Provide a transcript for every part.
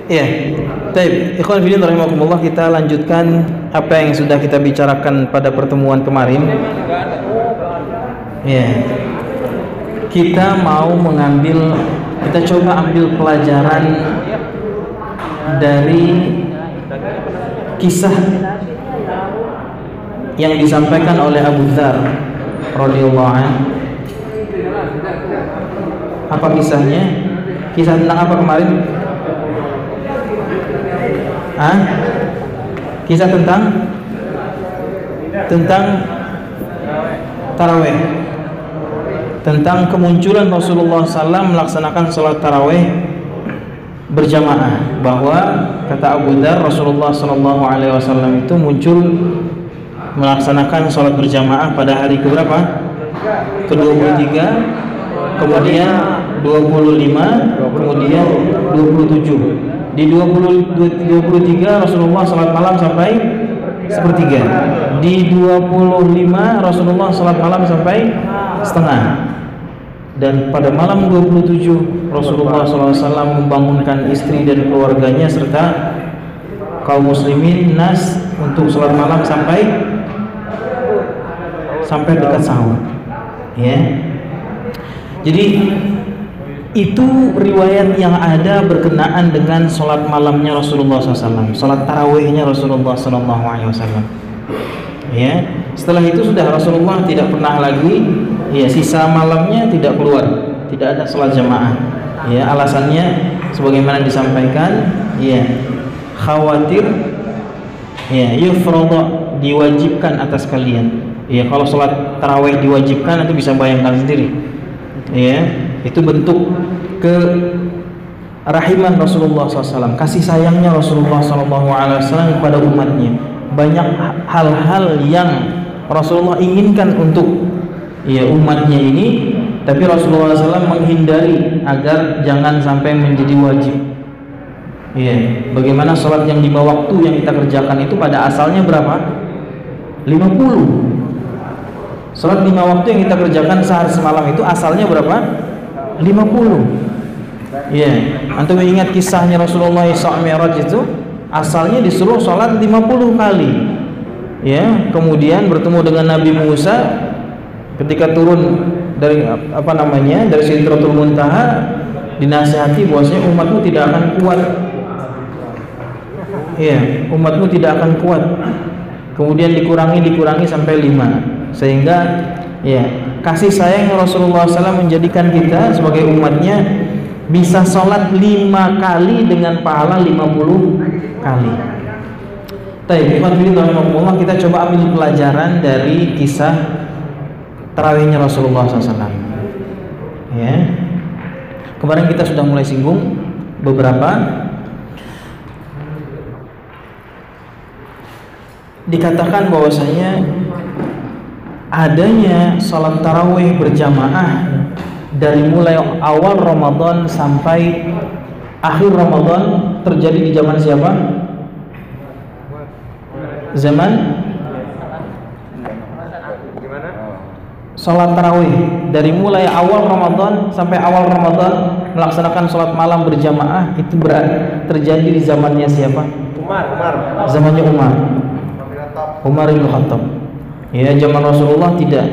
Ya, baik. Ikhwan fillah rahimakumullah, kita lanjutkan apa yang sudah kita bicarakan pada pertemuan kemarin. Ya, kita mau kita coba ambil pelajaran dari kisah yang disampaikan oleh Abu Dzar radhiyallahu anhu. Apa kisahnya? Kisah tentang apa kemarin? Kisah tentang tarawih, tentang kemunculan Rasulullah SAW melaksanakan sholat tarawih berjamaah. Bahwa kata Abu Dzar, Rasulullah SAW itu muncul melaksanakan sholat berjamaah pada hari keberapa? Ke-23, kemudian 25, kemudian 27. Di 23 Rasulullah salat malam sampai sepertiga. Di 25 Rasulullah salat malam sampai setengah. Dan pada malam 27 Rasulullah SAW membangunkan istri dan keluarganya serta kaum muslimin nas untuk salat malam sampai dekat sahur. Ya. Jadi itu riwayat yang ada berkenaan dengan sholat malamnya Rasulullah SAW, sholat tarawihnya Rasulullah SAW. Ya, setelah itu sudah Rasulullah tidak pernah lagi, ya, sisa malamnya tidak keluar, tidak ada sholat jamaah. Ya, alasannya sebagaimana disampaikan, ya, khawatir, ya, yufrada, diwajibkan atas kalian. Ya, kalau sholat tarawih diwajibkan, nanti bisa bayangkan sendiri. Ya, itu bentuk kerahiman Rasulullah SAW, kasih sayangnya Rasulullah SAW kepada umatnya. Banyak hal-hal yang Rasulullah inginkan untuk, ya, umatnya ini, tapi Rasulullah SAW menghindari agar jangan sampai menjadi wajib. Ya, bagaimana sholat yang 5 waktu yang kita kerjakan itu pada asalnya berapa? 50. Salat 5 waktu yang kita kerjakan sehari semalam itu asalnya berapa? 50. Ya, antum ingat kisahnya Rasulullah Isra Mi'raj itu asalnya disuruh salat 50 kali. Ya, kemudian bertemu dengan Nabi Musa ketika turun dari dari Sidratul Muntaha, dinasihati bahwasanya umatmu tidak akan kuat. Ya, umatmu tidak akan kuat. Kemudian dikurangi sampai 5. Sehingga, ya, kasih sayang Rasulullah SAW menjadikan kita sebagai umatnya bisa sholat 5 kali dengan pahala 50 kali. Kita coba ambil pelajaran dari kisah tarawihnya Rasulullah SAW. Ya, kemarin kita sudah mulai singgung beberapa. Dikatakan bahwasanya adanya salat tarawih berjamaah dari mulai awal Ramadan sampai akhir Ramadan terjadi di zaman siapa? Zaman salat tarawih dari mulai awal Ramadan sampai awal Ramadan melaksanakan salat malam berjamaah itu terjadi di zamannya siapa? Zamannya Umar bin Khattab. Ya, zaman Rasulullah tidak.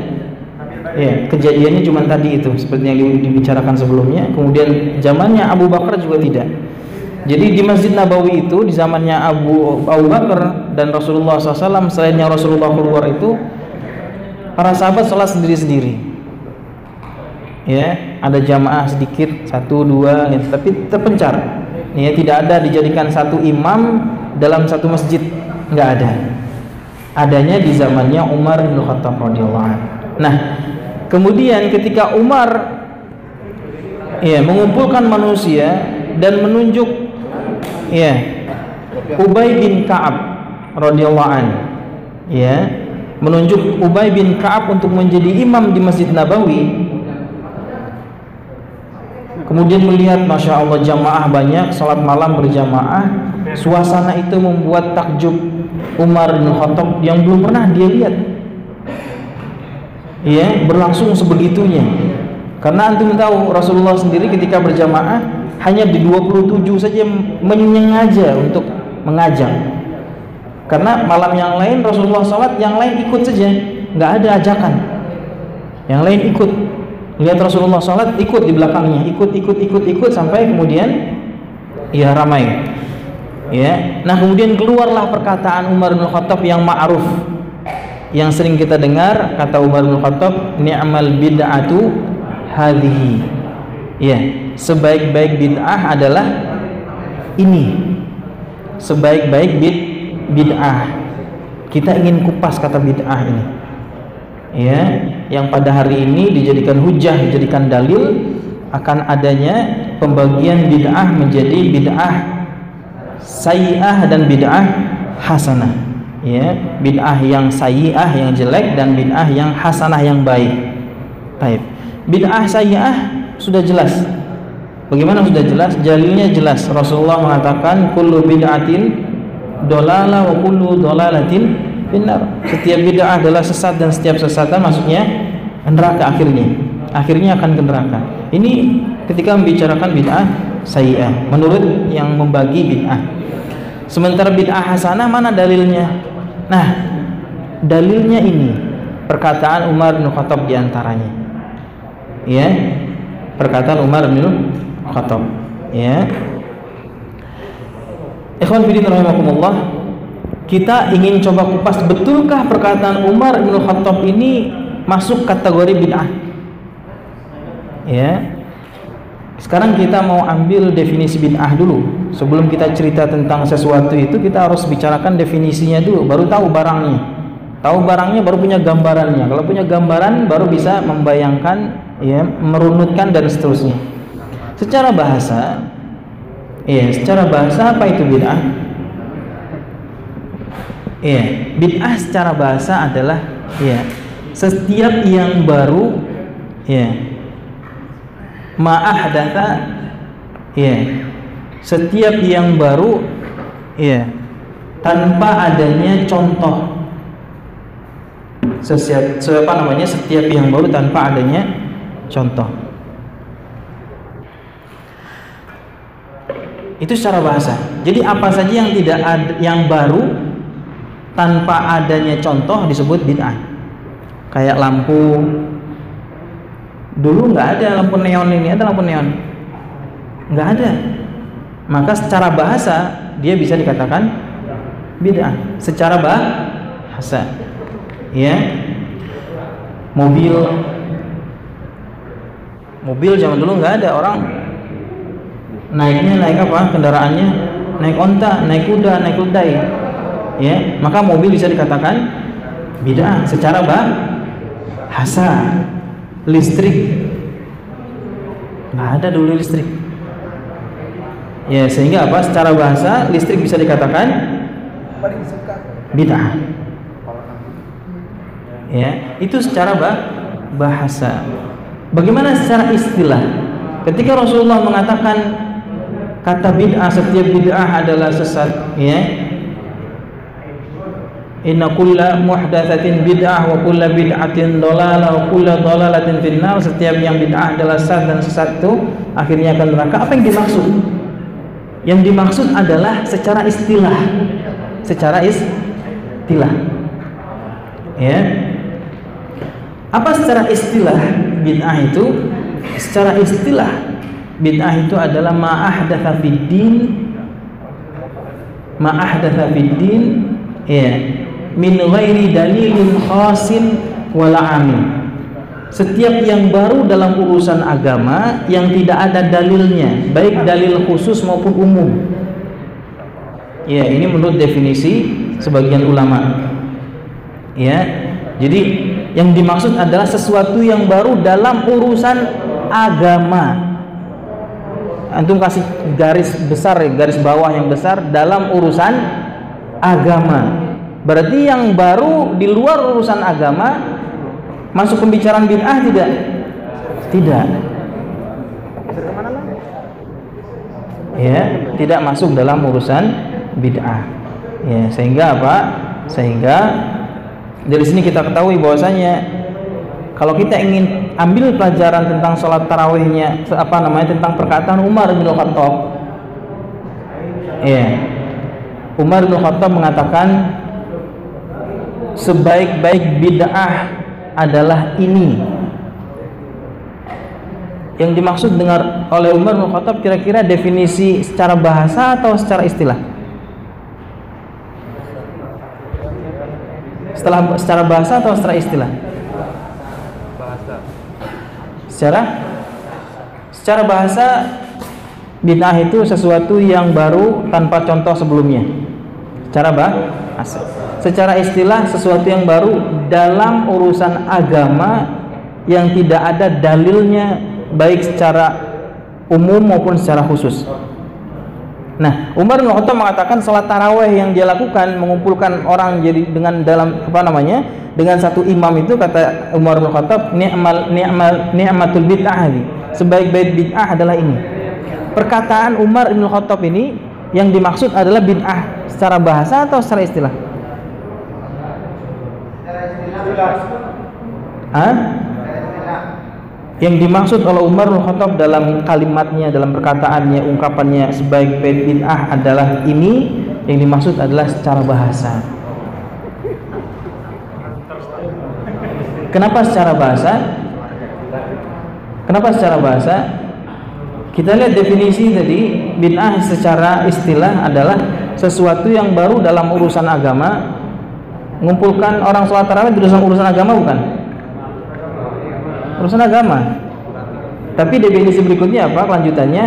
Ya, kejadiannya cuma tadi itu seperti yang dibicarakan sebelumnya. Kemudian zamannya Abu Bakar juga tidak. Jadi di Masjid Nabawi itu di zamannya Abu Bakar dan Rasulullah SAW, selainnya Rasulullah keluar itu para sahabat sholat sendiri-sendiri. Ya, ada jamaah sedikit 1, 2 gitu, tapi terpencar. Ya, tidak ada dijadikan satu imam dalam satu masjid, nggak ada. Adanya di zamannya Umar bin Khattab radhiyallahu anhu. Nah, kemudian ketika Umar, ya, mengumpulkan manusia dan menunjuk, ya, Ubay bin Ka'ab radhiyallahu anhu, ya, menunjuk Ubay bin Ka'ab untuk menjadi imam di Masjid Nabawi. Kemudian melihat, masya Allah, jamaah banyak, salat malam berjamaah. Suasana itu membuat takjub Umar bin Khattab yang belum pernah dia lihat. Ya, berlangsung sebegitunya. Karena antum tahu Rasulullah sendiri ketika berjamaah hanya di 27 saja menyengaja untuk mengajak. Karena malam yang lain Rasulullah sholat, yang lain ikut saja, nggak ada ajakan. Yang lain ikut, lihat Rasulullah sholat, ikut di belakangnya, ikut sampai kemudian ya ramai. Ya, nah kemudian keluarlah perkataan Umar bin Khattab yang ma'ruf, yang sering kita dengar, kata Umar bin Khattab, ni'mal bid'atu hadhihi. Ya, sebaik-baik bid'ah adalah ini. Sebaik-baik bid'ah. Kita ingin kupas kata bid'ah ini. Ya, yang pada hari ini dijadikan hujah, dijadikan dalil akan adanya pembagian bid'ah menjadi bid'ah sayyi'ah dan bid'ah hasanah. Ya, bid'ah yang sayyi'ah yang jelek dan bid'ah yang hasanah yang baik. Baik. Bid'ah sayyi'ah sudah jelas. Bagaimana sudah jelas? Dalilnya jelas. Rasulullah mengatakan kullu bid'atin dolalah wa kullu dolalatin finnar. Setiap bid'ah adalah sesat dan setiap sesatan masuknya neraka akhirnya. Akhirnya akan ke neraka. Ini ketika membicarakan bid'ah sayyi'ah menurut yang membagi bid'ah. Sementara bid'ah hasanah mana dalilnya? Nah, dalilnya ini perkataan Umar bin Khattab diantaranya. Ya, perkataan Umar bin Khattab. Ya, ikhwan fillah rahimakumullah, kita ingin coba kupas betulkah perkataan Umar bin Khattab ini masuk kategori bid'ah. Ya, sekarang kita mau ambil definisi bid'ah dulu. Sebelum kita cerita tentang sesuatu itu, kita harus bicarakan definisinya dulu, baru tahu barangnya. Tahu barangnya baru punya gambarannya. Kalau punya gambaran baru bisa membayangkan, ya, merunutkan dan seterusnya. Secara bahasa, ya, secara bahasa apa itu bid'ah? Ya, bid'ah secara bahasa adalah, ya, setiap yang baru, ya, ma'ahdatha, ya, setiap yang baru, ya, tanpa adanya contoh. Setiap yang baru tanpa adanya contoh. Itu secara bahasa. Jadi apa saja yang tidak ada, yang baru tanpa adanya contoh disebut bid'ah. Kayak lampu. Dulu nggak ada lampu neon ini, ada lampu neon? Nggak ada. Maka secara bahasa dia bisa dikatakan bid'ah. Secara bahasa, ya. Mobil zaman dulu nggak ada, orang naiknya naik apa? Kendaraannya naik onta, naik kuda, naik keledai. Ya, maka mobil bisa dikatakan bid'ah secara bahasa. Listrik nggak ada dulu listrik. Ya, sehingga apa? Secara bahasa listrik bisa dikatakan bid'ah. Ya, itu secara bahasa. Bagaimana secara istilah? Ketika Rasulullah mengatakan kata bid'ah, setiap bid'ah adalah sesat, ya. Inna kulla muhdatsatin bid'ah wa kulla bid'atin dhalalah wa kulla dhalalatin finnar. Setiap yang bid'ah adalah sesat dan sesat itu akhirnya akan neraka. Apa yang dimaksud? Yang dimaksud adalah secara istilah. Secara istilah. Ya. Apa secara istilah bid'ah itu? Secara istilah bid'ah itu adalah ma'ahdatsa fid din, ya, min ghairi dalilin khasin wala amin. Setiap yang baru dalam urusan agama yang tidak ada dalilnya, baik dalil khusus maupun umum. Ya, ini menurut definisi sebagian ulama. Ya, jadi yang dimaksud adalah sesuatu yang baru dalam urusan agama. Antum kasih garis besar, garis bawah yang besar dalam urusan agama. Berarti yang baru di luar urusan agama masuk pembicaraan bid'ah tidak? Tidak. Ya, tidak masuk dalam urusan bid'ah. Ya, sehingga apa? Sehingga dari sini kita ketahui bahwasanya Kalau kita ingin ambil pelajaran tentang sholat tarawihnya, tentang perkataan Umar bin Khattab, Umar bin Khattab mengatakan sebaik-baik bid'ah adalah ini. Yang dimaksud dengar oleh Umar bin Khattab kira-kira definisi secara bahasa atau secara istilah? Secara bahasa atau secara istilah? Bahasa. Secara bahasa, bid'ah itu sesuatu yang baru tanpa contoh sebelumnya. Secara bahasa. Secara istilah, sesuatu yang baru dalam urusan agama yang tidak ada dalilnya, baik secara umum maupun secara khusus. Nah, Umar bin Khattab mengatakan salat tarawih yang dia lakukan mengumpulkan orang jadi dengan satu imam itu, kata Umar bin Khattab, ni'matul bid'ah, sebaik-baik bid'ah adalah ini. Perkataan Umar bin Khattab ini yang dimaksud adalah bid'ah secara bahasa atau secara istilah? Yang dimaksud oleh Umar bin Khattab dalam kalimatnya, dalam perkataannya, ungkapannya sebaik-baik bid'ah adalah ini, yang dimaksud adalah secara bahasa. Kenapa secara bahasa? Kita lihat definisi tadi, bid'ah secara istilah adalah sesuatu yang baru dalam urusan agama. Mengumpulkan orang sholat tarawih urusan agama bukan? Urusan agama. Tapi definisi berikutnya apa? Kelanjutannya,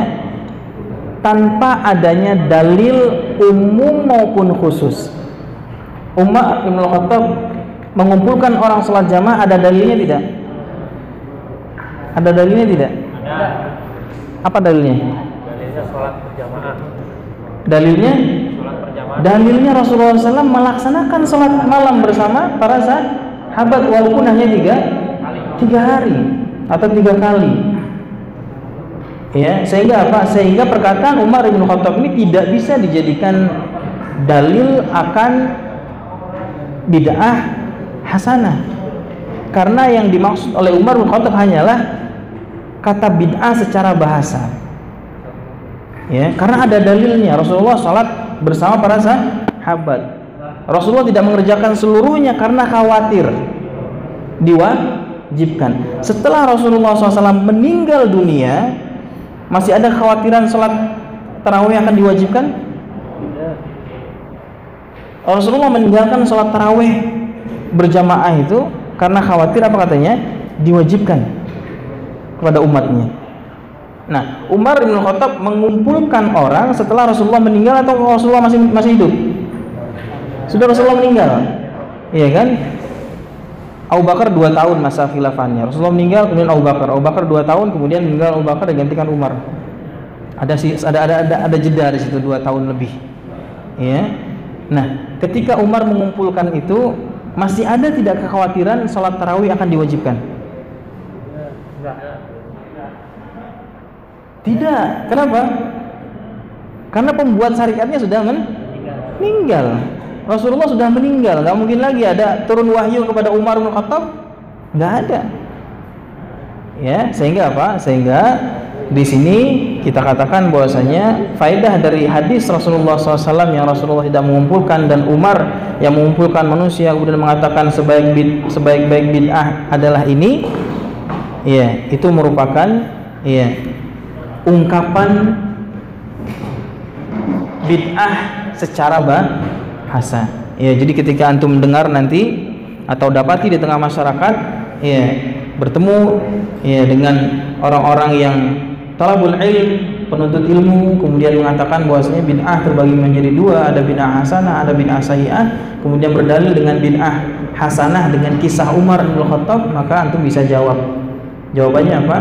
tanpa adanya dalil umum maupun khusus. Umar bin Khattab mengumpulkan orang sholat jamaah, ada dalilnya tidak? Ada dalilnya tidak? Ada. Apa dalilnya? Dalilnya sholat berjamaah. Dalilnya? Sholat berjamaah. Dalilnya Rasulullah SAW melaksanakan sholat malam bersama para sahabat walaupun hanya tiga hari atau 3 kali. Ya, sehingga apa? Sehingga perkataan Umar bin Khattab ini tidak bisa dijadikan dalil akan bid'ah hasanah. Karena yang dimaksud oleh Umar bin Khattab hanyalah kata bid'ah secara bahasa. Ya, karena ada dalilnya. Rasulullah sholat bersama para sahabat. Rasulullah tidak mengerjakan seluruhnya karena khawatir diwajibkan. Setelah Rasulullah SAW meninggal dunia, masih ada kekhawatiran sholat tarawih akan diwajibkan? Rasulullah meninggalkan sholat tarawih berjamaah itu karena khawatir apa katanya? Diwajibkan kepada umatnya. Nah, Umar bin Khattab mengumpulkan orang setelah Rasulullah meninggal atau Rasulullah masih hidup? Sudah Rasulullah meninggal, iya kan? Abu Bakar 2 tahun masa khilafahnya. Rasulullah meninggal, kemudian Abu Bakar 2 tahun, kemudian meninggal Abu Bakar digantikan Umar. Ada jeda di situ 2 tahun lebih. Ya. Nah, ketika Umar mengumpulkan itu, masih ada tidak kekhawatiran sholat tarawih akan diwajibkan? Tidak. Kenapa? Karena pembuat syariatnya sudah meninggal. Rasulullah sudah meninggal, nggak mungkin lagi ada turun wahyu kepada Umar bin Khattab, nggak ada. Ya, sehingga apa? Sehingga di sini kita katakan bahwasanya faedah dari hadis Rasulullah SAW yang Rasulullah tidak mengumpulkan dan Umar yang mengumpulkan manusia kemudian mengatakan sebaik-baik bid'ah adalah ini, ya, itu merupakan ya ungkapan bid'ah secara bahasa. Ya, jadi ketika antum mendengar nanti atau dapati di tengah masyarakat, ya, bertemu ya dengan orang-orang yang talabul ilm, penuntut ilmu, kemudian mengatakan bahwasanya bid'ah terbagi menjadi 2, ada bid'ah hasanah, ada bid'ah sayyi'ah, kemudian berdalil dengan bid'ah hasanah dengan kisah Umar bin Khattab, maka antum bisa jawab. Jawabannya apa?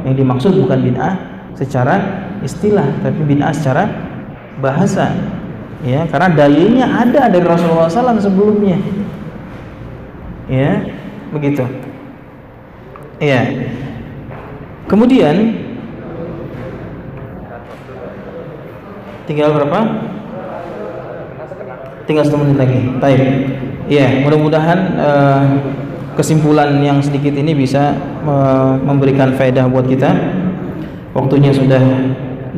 Yang dimaksud bukan bid'ah secara istilah, tapi bid'ah secara bahasa. Ya, karena dalilnya ada dari Rasulullah SAW sebelumnya. Ya, begitu. Ya. Kemudian tinggal berapa? Tinggal 1 menit lagi. Baik. Ya, mudah-mudahan kesimpulan yang sedikit ini bisa memberikan faedah buat kita. Waktunya sudah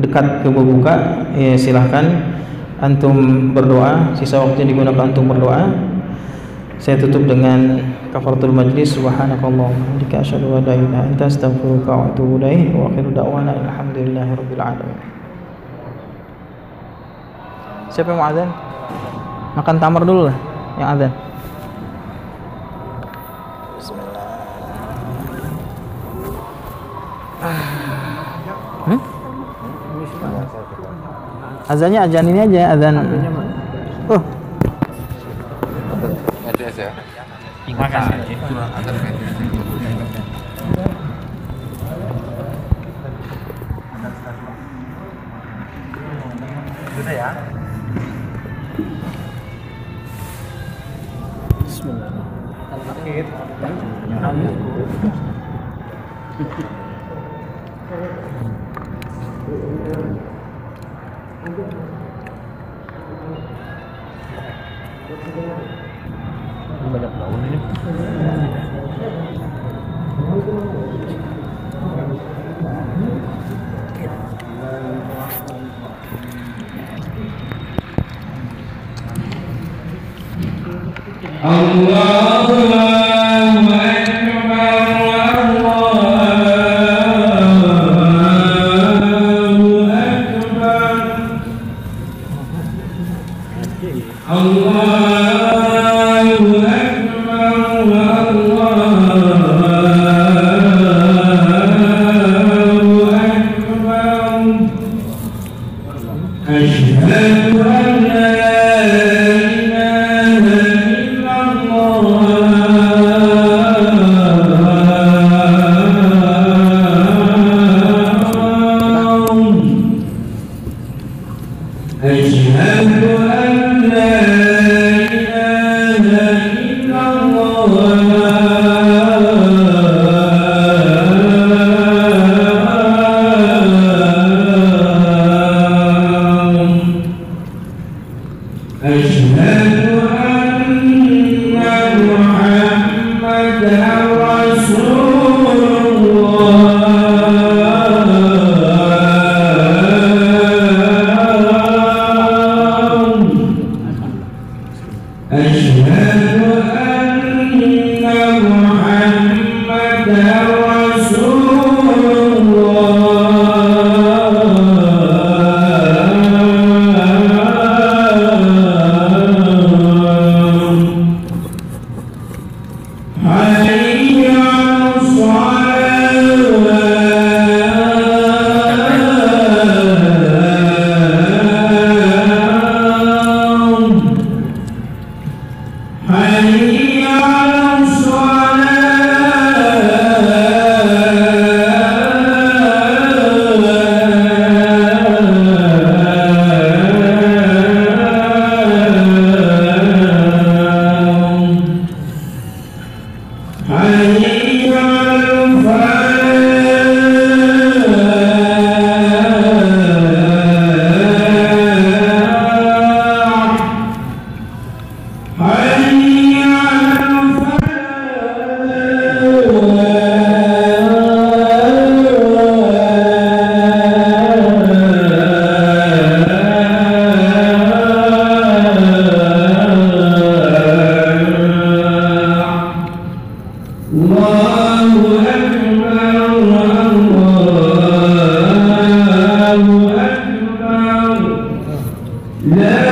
dekat ke berbuka, ya silahkan antum berdoa. Sisa waktu yang digunakan untuk berdoa. Saya tutup dengan kafaratul majlis. Subhanakallahumma wa bihamdika asyhadu an la ilaha illa anta astaghfiruka wa atubu ilaik. Wa akhiru da'wana alhamdulillahirabbil alamin. Siapa yang mau azan? Makan tamar dulu lah yang azan. Bismillah. Azannya azan ini aja, azan. Oh. Ada ya. Terima kasih. Sudah ya. Banyak daun ini. لا